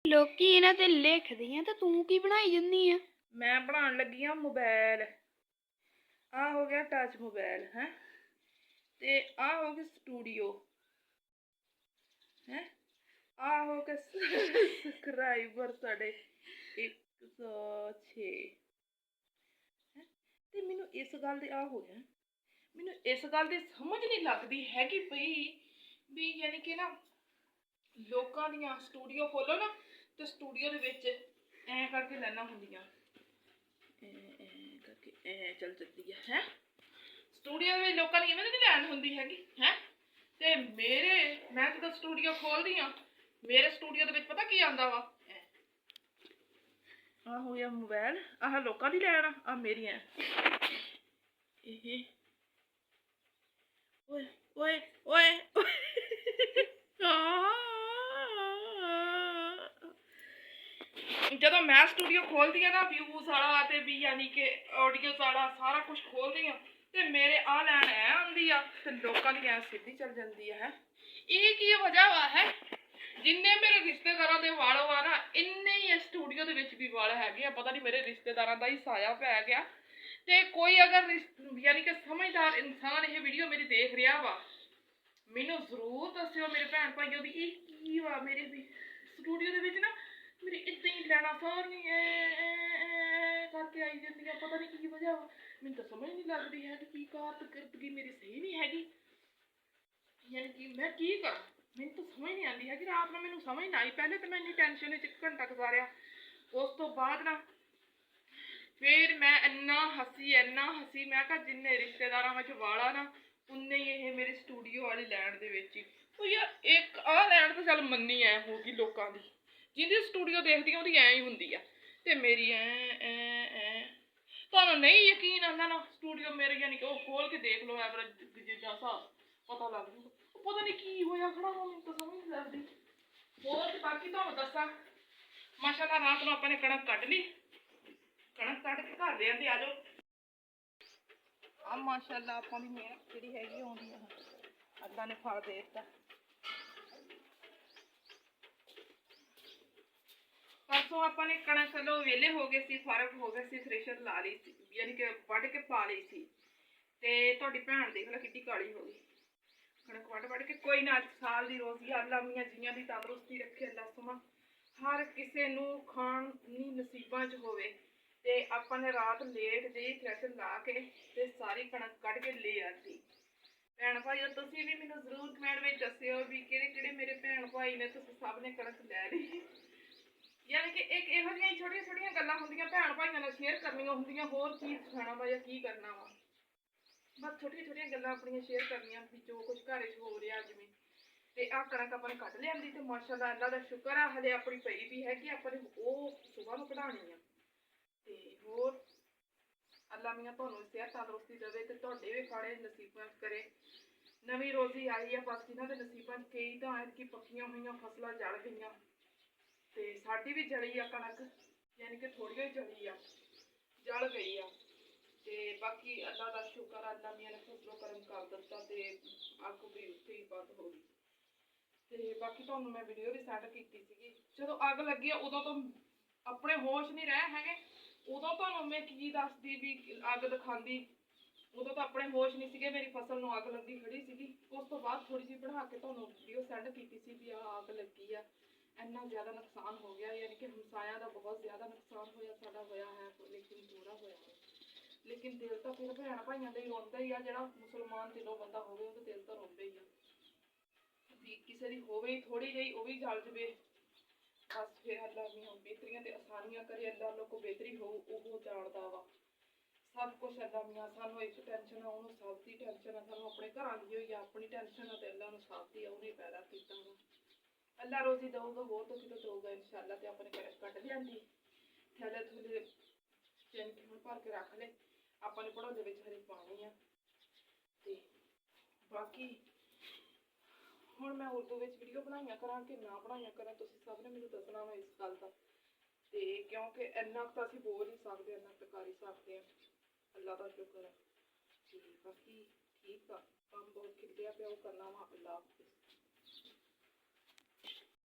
ਲੋਕੀ ਇਹਨਾਂ ਤੇ ਲਿਖਦੇ ਆ ਤੇ ਤੂੰ ਕੀ ਬਣਾਈ ਜੰਨੀ ਆ? ਮੈਂ ਬਣਾਉਣ ਲੱਗੀ ਆ ਮੋਬਾਈਲ। ਆ ਹੋ ਗਿਆ ਟੱਚ ਮੋਬਾਈਲ ਹੈ ਤੇ ਆ ਹੋ ਗਿਆ ਸਟੂਡੀਓ ਹੈ। ਆ ਹੋ ਗਿਆ ਸਬਸਕ੍ਰਾਈਬਰ ਸਾਡੇ 106 ਹੈ। ਤੇ ਮੈਨੂੰ ਇਸ ਗੱਲ ਦੇ ਆ ਹੋ ਗਿਆ, ਮੈਨੂੰ ਇਸ ਗੱਲ ਦੀ ਸਮਝ ਨਹੀਂ ਲੱਗਦੀ ਹੈਗੀ ਪਈ ਵੀ ਯਾਨੀ ਕਿ ਨਾ ਲੋਕਾਂ ਦੀਆਂ ਸਟੂਡੀਓ ਖੋਲੋ ਨਾ ਤੇ ਸਟੂਡੀਓ ਦੇ ਵਿੱਚ ਐ ਕਰਕੇ ਲੈਣਾ ਹੁੰਦੀਆਂ, ਕਰਕੇ ਐ ਚੱਲ ਜਾਂਦੀ ਹੈ ਸਟੂਡੀਓ ਦੇ ਵਿੱਚ ਲੋਕਾਂ ਦੀ ਇਵੇਂ ਨਹੀਂ ਲੈਣ ਹੁੰਦੀ ਹੈਗੀ ਹੈ। ਤੇ ਮੈਂ ਜਦੋਂ ਸਟੂਡੀਓ ਖੋਲਦੀ ਆ ਮੇਰੇ ਸਟੂਡੀਓ ਦੇ ਵਿੱਚ ਪਤਾ ਕੀ ਆਉਂਦਾ ਵਾ, ਆ ਹੋ ਗਿਆ ਮੋਬਾਈਲ, ਆਹ ਲੋਕਾਂ ਦੀ ਲੈਣ ਆ ਮੇਰੀਆਂ ਇਹ ਓਏ ਓਏ ਓਏ ਜਦੋਂ ਮੈਂ ਸਟੂਡੀਓ ਖੋਲਦੀ ਆ ਨਾ ਵਿਊਜ਼ ਵਾਲਾ ਤੇ ਵੀ ਯਾਨੀ ਕਿ ਆਡੀਓਜ਼ ਵਾਲਾ ਸਾਰਾ ਕੁਝ ਖੋਲਦੀ ਆ ਤੇ ਮੇਰੇ ਆ ਲੈਣ ਐ ਆਉਂਦੀ ਆ ਤੇ ਲੋਕਾਂ ਦੀ ਐ ਸਿੱਧੀ ਚੱਲ ਜਾਂਦੀ ਹੈ। ਇਹ ਕੀ ਵਜ੍ਹਾ ਵਾ ਹੈ? ਜਿੰਨੇ ਮੇਰੇ ਰਿਸ਼ਤੇਦਾਰਾਂ ਦੇ ਵਾਲ ਵਾ ਨਾ ਇੰਨੇ ਹੀ ਸਟੂਡੀਓ ਦੇ ਵਿੱਚ ਵੀ ਵਾਲ ਹੈਗੇ ਆ। ਪਤਾ ਨਹੀਂ ਮੇਰੇ ਰਿਸ਼ਤੇਦਾਰਾਂ ਦਾ ਹੀ ਸਾਇਆ ਪੈ ਗਿਆ। ਤੇ ਕੋਈ ਅਗਰ ਯਾਨੀ ਕਿ ਸਮਝਦਾਰ ਇਨਸਾਨ ਇਹ ਵੀਡੀਓ ਮੇਰੀ ਦੇਖ ਰਿਹਾ ਵਾ, ਮੈਨੂੰ ਜ਼ਰੂਰ ਦੱਸਿਓ ਮੇਰੇ ਭੈਣ ਭਾਈਓ ਵੀ ਇਹ ਕੀ ਵਾ। ਮੇਰੇ ਵੀ ਸਟੂਡੀਓ ਦੇ ਵਿੱਚ ਨਾ ਮੇਰੀ ਇੱਦਾਂ ਹੀ ਲੈਣਾ ਸਾਰੀ ਕਰਕੇ ਆਈ ਜਾਂਦੀਆਂ, ਪਤਾ ਨਹੀਂ ਕੀ ਵਜ੍ਹਾ ਵਾ। ਮੈਨੂੰ ਤਾਂ ਸਮਝ ਨਹੀਂ ਲੱਗਦੀ ਹੈ ਕਿ ਕੀ ਕਾਰਗਰਦਗੀ ਮੇਰੀ ਸਹੀ ਨਹੀਂ ਹੈਗੀ, ਯਾਨੀ ਕਿ ਮੈਂ ਕੀ ਕਰਾਂ। ਮੈਨੂੰ ਤਾਂ ਸਮਝ ਨਹੀਂ ਆਉਂਦੀ ਹੈਗੀ। ਰਾਤ ਨੂੰ ਮੈਨੂੰ ਸਮਝ ਨਾ ਆਈ, ਪਹਿਲੇ ਤਾਂ ਮੈਂ ਇੰਨੀ ਟੈਨਸ਼ਨ ਵਿੱਚ ਘੰਟਾ ਗੁਜ਼ਾਰਿਆ, ਉਸ ਤੋਂ ਬਾਅਦ ਨਾ ਫਿਰ ਮੈਂ ਇੰਨਾ ਹੱਸੀ ਮੈਂ ਕਿਹਾ ਜਿੰਨੇ ਰਿਸ਼ਤੇਦਾਰਾਂ ਵਿੱਚ ਵਾਲਾ ਨਾ ਉਨੇ ਹੀ ਇਹ ਮੇਰੇ ਸਟੂਡੀਓ ਵਾਲੀ ਲੈਣ ਦੇ ਵਿੱਚ ਹੀ। ਉਹ ਯਾਰ ਇੱਕ ਆਹ ਲੈਣ ਤਾਂ ਚੱਲ ਮੰਨੀ ਐ ਹੋਊਗੀ ਲੋਕਾਂ ਦੀ, ਜਿਹਦੀ ਸਟੂਡੀਓ ਦੇਖਦੀ ਆ ਉਹਦੀ ਐ ਹੀ ਹੁੰਦੀ ਆ ਤੇ ਮੇਰੀ ਐ ਤੁਹਾਨੂੰ ਨਹੀਂ ਯਕੀਨ ਆਉਂਦਾ ਨਾ ਸਟੂਡੀਓ ਮੇਰੇ ਯਾਨੀ ਕਿ ਉਹ ਖੋਲ ਕੇ ਦੇਖ ਲਓ ਐਵਰੇਜ ਜਿੱਦਾਂ ਹਿਸਾਬ ਪਤਾ ਲੱਗ ਜੂਗਾ। ਪਤਾ ਨਹੀਂ ਕੀ ਹੋਇਆ ਖੜਾ ਵਾ, ਮੈਨੂੰ ਤਾਂ ਸਮਝ ਨਹੀਂ ਲੱਗਦੀ। ਹੋਰ ਬਾਕੀ ਤੁਹਾਨੂੰ ਦੱਸਾਂ, ਮਾਸ਼ਾਅੱਲਾ ਰਾਤ ਨੂੰ ਆਪਾਂ ਨੇ ਕਣਕ ਕੱਢ ਲਈ, ਕਣਕ ਕੱਢ ਕੇ ਘਰ ਦੇ ਆਂਦੇ ਆ ਜਾਓ। ਆ ਮਾਸ਼ਾਅੱਲਾ ਆਪਾਂ ਦੀ ਮਿਹਨਤ ਜਿਹੜੀ ਹੈਗੀ ਆਉਂਦੀ ਆ, ਅੱਲਾ ਨੇ ਫਲ ਦੇ ਦਿੱਤਾ। ਪਰਸੋਂ ਆਪਾਂ ਨੇ ਕਣਕ ਲੋ ਵਿਹਲੇ ਹੋ ਗਏ ਸੀ, ਫਰਕ ਹੋ ਗਿਆ ਸੀ, ਥ੍ਰੈਸ਼ਰ ਲਾ ਲਈ ਸੀ, ਯਾਨੀ ਕਿ ਵੱਢ ਕੇ ਪਾ ਲਈ ਸੀ। ਤੇ ਤੁਹਾਡੀ ਭੈਣ ਦੇਖ ਲੈ ਕਿੱਡੀ ਕਾਲੀ ਹੋ ਗਈ ਕਣਕ ਵੱਢ ਕੇ। ਕੋਈ ਨਾ ਸਾਲ ਦੀ ਰੋਜ਼ੀ ਅੱਲਾ ਮੀਆਂ ਜੀਆਂ ਦੀ ਤੰਦਰੁਸਤੀ ਰੱਖੇ ਅੱਲਾ ਸੁਮਾ, ਹਰ ਕਿਸੇ ਨੂੰ ਖਾਣ ਨੀ ਨਸੀਬਾਂ 'ਚ ਹੋਵੇ। ਤੇ ਆਪਾਂ ਨੇ ਰਾਤ ਲੇਟ ਜਿਹੀ ਥ੍ਰੈਸ਼ਰ ਲਾ ਕੇ ਤੇ ਸਾਰੀ ਕਣਕ ਕੱਢ ਕੇ ਲੈ ਆਂਦੀ। ਭੈਣ ਭਾਈਓ ਤੁਸੀਂ ਵੀ ਮੈਨੂੰ ਜ਼ਰੂਰ ਕਮੈਂਟ ਵਿੱਚ ਦੱਸਿਓ ਵੀ ਕਿਹੜੇ ਮੇਰੇ ਭੈਣ ਭਾਈ ਨੇ, ਤੁਸੀਂ ਸਭ ਨੇ ਕਣਕ ਲੈ ਲਈ। ਯਾਨੀ ਕਿ ਇੱਕ ਇਹੋ ਜਿਹੀਆਂ ਛੋਟੀਆਂ ਗੱਲਾਂ ਹੁੰਦੀਆਂ ਭੈਣ ਭਾਈਆਂ ਨਾਲ ਸ਼ੇਅਰ ਕਰਨੀਆਂ ਹੁੰਦੀਆਂ, ਹੋਰ ਕੀ ਸਿਖਾਉਣਾ ਵਾ ਜਾਂ ਕੀ ਕਰਨਾ ਵਾ। ਬਸ ਛੋਟੀਆਂ ਗੱਲਾਂ ਆਪਣੀਆਂ ਸ਼ੇਅਰ ਕਰਨੀਆਂ ਵੀ ਜੋ ਕੁਝ ਘਰ 'ਚ ਹੋ ਰਿਹਾ ਜਿਵੇਂ। ਤੇ ਆਹ ਕਣਕ ਆਪਾਂ ਨੇ ਕੱਢ ਲਿਆਂਦੀ ਤੇ ਮਾਸ਼ਾਅੱਲਾ ਅੱਲਾ ਦਾ ਸ਼ੁਕਰ ਆ ਹਲੇ ਆਪਣੀ ਪਈ ਵੀ ਹੈਗੀ, ਆਪਾਂ ਨੇ ਉਹ ਸੁਬਾਹ ਨੂੰ ਕਢਾਉਣੀ ਆ। ਤੇ ਹੋਰ ਅੱਲਾ ਮੀਆਂ ਤੁਹਾਨੂੰ ਸਿਹਤ ਤੰਦਰੁਸਤੀ ਦੇਵੇ ਤੇ ਤੁਹਾਡੇ ਵੀ ਖਾਣੇ ਨਸੀਬਾਂ ਕਰੇ। ਨਵੀਂ ਰੋਜ਼ੀ ਆਈ ਆ, ਬਸ ਜਿਨ੍ਹਾਂ ਦੇ ਨਸੀਬਾਂ 'ਚ ਕਈ ਤਾਂ ਐਤਕੀ ਪੱਕੀਆਂ ਹੋਈਆਂ ਫਸਲਾਂ ਜਲ ਗਈਆਂ ਤੇ ਸਾਡੀ ਵੀ ਜਲੀ ਆ ਕਣਕ, ਯਾਨੀ ਕਿ ਥੋੜ੍ਹੀ ਜਲੀ ਆ, ਜਲ ਗਈ ਆ। ਤੇ ਬਾਕੀ ਅੱਲਾ ਦਾ ਸ਼ੁਕਰ ਆ, ਅੱਲਾ ਮੀਆਂ ਨੇ ਫਸਲੋਂ ਕਰਮ ਕਰ ਦਿੱਤਾ ਤੇ ਅੱਗ ਵੀ ਉੱਥੇ ਹੀ ਬੰਦ ਹੋ ਗਈ। ਤੇ ਬਾਕੀ ਤੁਹਾਨੂੰ ਮੈਂ ਵੀਡੀਓ ਵੀ ਸੈਂਡ ਕੀਤੀ ਸੀਗੀ, ਜਦੋਂ ਅੱਗ ਲੱਗੀ ਆ ਉਦੋਂ ਤਾਂ ਆਪਣੇ ਹੋਸ਼ ਨਹੀਂ ਰਹੇ ਹੈਗੇ। ਉਦੋਂ ਤੁਹਾਨੂੰ ਮੈਂ ਕੀ ਦੱਸਦੀ ਵੀ ਅੱਗ ਦਿਖਾਉਂਦੀ, ਉਦੋਂ ਤਾਂ ਆਪਣੇ ਹੋਸ਼ ਨਹੀਂ ਸੀਗੇ, ਮੇਰੀ ਫਸਲ ਨੂੰ ਅੱਗ ਲੱਗੀ ਖੜੀ ਸੀਗੀ। ਉਸ ਤੋਂ ਬਾਅਦ ਥੋੜ੍ਹੀ ਜਿਹੀ ਬਣਾ ਕੇ ਤੁਹਾਨੂੰ ਵੀਡੀਓ ਸੈਂਡ ਕੀਤੀ ਸੀ ਵੀ ਆਹ ਅੱਗ ਲੱਗੀ ਆ, ਇੰਨਾ ਜ਼ਿਆਦਾ ਨੁਕਸਾਨ ਹੋ ਗਿਆ, ਯਾਨੀ ਕਿ ਹਮਸਾਇਆ ਦਾ ਬਹੁਤ ਜ਼ਿਆਦਾ ਨੁਕਸਾਨ ਹੋਇਆ। ਸਾਡਾ ਹੋਇਆ ਹੈ ਲੇਕਿਨ ਥੋੜ੍ਹਾ ਹੋਇਆ, ਲੇਕਿਨ ਦਿਲ ਤਾਂ ਫਿਰ ਭੈਣ ਭਾਈਆਂ ਦਾ ਹੀ ਰੋਂਦਾ ਹੀ ਆ। ਜਿਹੜਾ ਮੁਸਲਮਾਨ ਦਿਲੋਂ ਬੰਦਾ ਹੋਵੇ ਉਹਦਾ ਦਿਲ ਤਾਂ ਰੋਂਦਾ ਹੀ ਆ ਵੀ ਕਿਸੇ ਦੀ ਹੋਵੇ ਥੋੜ੍ਹੀ ਜਿਹੀ ਉਹ ਵੀ ਜਲ ਜਾਵੇ। ਬਸ ਫਿਰ ਅੱਲਾ ਮੀਆਂ ਬਿਹਤਰੀਆਂ ਤੇ ਆਸਾਨੀਆਂ ਕਰੇ, ਅੱਲਾ ਲੋਕ ਕੋ ਬਿਹਤਰੀ ਹੋ ਉਹ ਜਾਣਦਾ ਵਾ ਸਭ ਕੁਛ। ਅੱਲਾ ਮੀਆਂ ਸਾਨੂੰ ਇੱਕ ਟੈਨਸ਼ਨ ਆ, ਉਹਨੂੰ ਸਭ ਦੀ ਟੈਨਸ਼ਨ ਆ, ਸਾਨੂੰ ਆਪਣੇ ਘਰਾਂ ਦੀ ਹੋਈ ਆ ਆਪਣੀ ਟੈਨਸ਼ਨ ਆ ਤੇ ਅੱਲਾ ਨੂੰ ਸਭ ਦੀ ਆ, ਉਹਨੇ ਪੈਦਾ ਕੀਤਾ ਵਾ। ਅੱਲਾ ਰੋਜ਼ੀ ਦਊਗਾ, ਹੋਰ ਤਾਂ ਕਿਤੋਂ ਦਊਗਾ ਇਨਸ਼ਾਅੱਲਾ। ਤੇ ਆਪਣੇ ਕਣਕ ਕੱਢ ਲਿਆਂਦੀ, ਥੈਲੇ ਥੁਲੇ ਹੁਣ ਭਰ ਕੇ ਰੱਖ ਲਏ, ਆਪਾਂ ਨੇ ਭੜੋਲੇ ਵਿੱਚ ਹਰੇ ਪਾਣੀ ਆ। ਤੇ ਬਾਕੀ ਹੁਣ ਮੈਂ ਉਰਦੂ ਵਿੱਚ ਵੀਡੀਓ ਬਣਾਈਆਂ ਕਰਾਂ ਕਿ ਨਾ ਬਣਾਈਆਂ ਕਰਾਂ, ਤੁਸੀਂ ਸਭ ਨੇ ਮੈਨੂੰ ਦੱਸਣਾ ਵਾ ਇਸ ਗੱਲ ਦਾ। ਤੇ ਕਿਉਂਕਿ ਇੰਨਾ ਕੁ ਤਾਂ ਅਸੀਂ ਬੋਲ ਹੀ ਸਕਦੇ, ਇੰਨਾ ਕੁ ਕਰ ਹੀ ਸਕਦੇ ਹਾਂ, ਅੱਲਾ ਦਾ ਸ਼ੁਕਰ ਹੈ। ਤੇ ਬਾਕੀ ਠੀਕ ਆ, ਕੰਮ ਬਹੁਤ ਖਿੱਲਿਆ ਪਿਆ ਉਹ ਕਰਨਾ ਵਾ। ਅੱਲਾ ਹਾਫਿਜ਼।